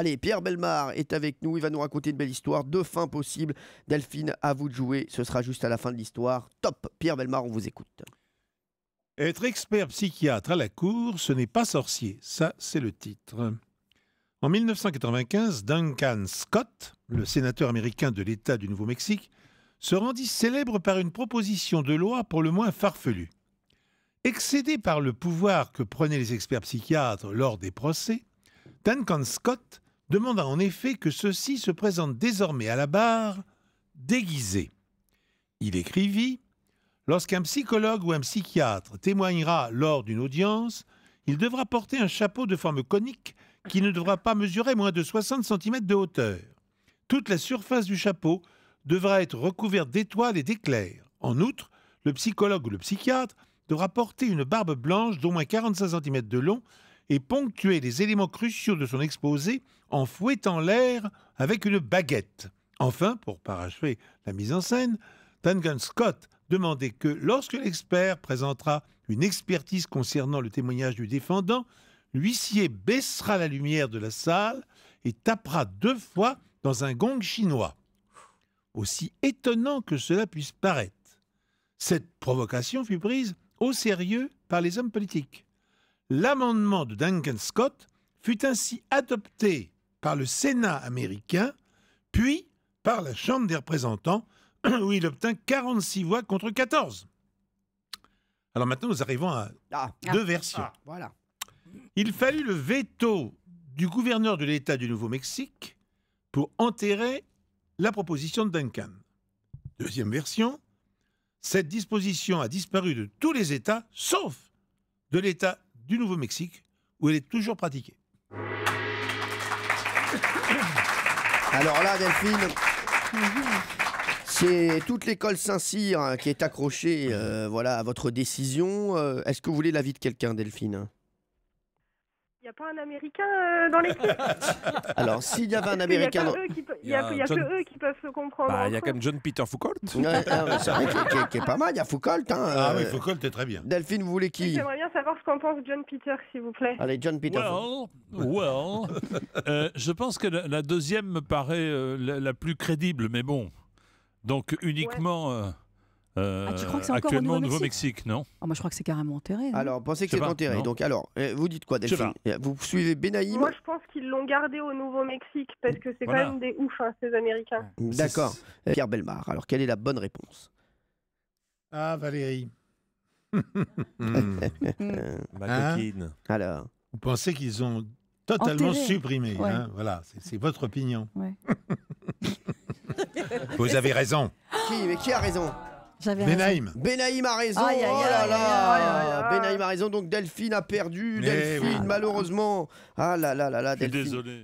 Allez, Pierre Bellemare est avec nous, il va nous raconter une belle histoire, 2 fins possibles. Delphine, à vous de jouer, ce sera juste à la fin de l'histoire. Top, Pierre Bellemare, on vous écoute. Être expert psychiatre à la cour, ce n'est pas sorcier. Ça, c'est le titre. En 1995, Duncan Scott, le sénateur américain de l'État du Nouveau-Mexique, se rendit célèbre par une proposition de loi pour le moins farfelue. Excédé par le pouvoir que prenaient les experts psychiatres lors des procès, Duncan Scott demanda en effet que ceux-ci se présentent désormais à la barre déguisés. Il écrivit « Lorsqu'un psychologue ou un psychiatre témoignera lors d'une audience, il devra porter un chapeau de forme conique qui ne devra pas mesurer moins de 60 cm de hauteur. Toute la surface du chapeau devra être recouverte d'étoiles et d'éclairs. En outre, le psychologue ou le psychiatre devra porter une barbe blanche d'au moins 45 cm de long et ponctuer les éléments cruciaux de son exposé en fouettant l'air avec une baguette. Enfin, pour parachever la mise en scène, Duncan Scott demandait que lorsque l'expert présentera une expertise concernant le témoignage du défendant, l'huissier baissera la lumière de la salle et tapera 2 fois dans un gong chinois. Aussi étonnant que cela puisse paraître, cette provocation fut prise au sérieux par les hommes politiques. L'amendement de Duncan Scott fut ainsi adopté par le Sénat américain, puis par la Chambre des représentants, où il obtint 46 voix contre 14. Alors maintenant, nous arrivons à 2 versions. Voilà. Il fallut le veto du gouverneur de l'État du Nouveau-Mexique pour enterrer la proposition de Duncan. Deuxième version, cette disposition a disparu de tous les États, sauf de l'État du Nouveau-Mexique, où elle est toujours pratiquée. Alors là, Delphine, c'est toute l'école Saint-Cyr qui est accrochée voilà, à votre décision. Est-ce que vous voulez l'avis de quelqu'un, Delphine ? Il n'y a pas un Américain dans l'équipe? Alors, s'il y avait un Américain... Il n'y a que eux qui peuvent se comprendre. Il y a quand même John Peter Foucault. Ouais, c'est vrai qu'il est pas mal, il y a Foucault. Ah oui, Foucault est très bien. Delphine, vous voulez qui? J'aimerais bien savoir ce qu'en pense John Peter, s'il vous plaît. Allez, John Peter. Je pense que la deuxième me paraît la plus crédible, mais bon. Donc uniquement tu crois que c'est encore actuellement au au Nouveau-Mexique, non? Moi, je crois que c'est carrément enterré. Hein. Alors, pensez que Je sais c'est pas, enterré. non. Donc, alors, vous dites quoi, Delphine? Vous suivez Benaïm? Moi, je pense qu'ils l'ont gardé au Nouveau-Mexique, parce que c'est quand même des oufs, hein, ces Américains. D'accord. Pierre Bellemare, alors quelle est la bonne réponse? Ah, Valérie. Ma coquine. Alors, Vous pensez qu'ils ont totalement Enterré. supprimé. Ouais. Hein, voilà, c'est votre opinion. Ouais. Vous avez raison. mais qui a raison? J'avais raison. Benaïm. Benaïm a raison. Aïe, aïe, Oh là aïe, là. Benaïm a raison. Donc Delphine a perdu. Eh Delphine, oui. malheureusement. Ah là là là là, Je suis Delphine. désolé.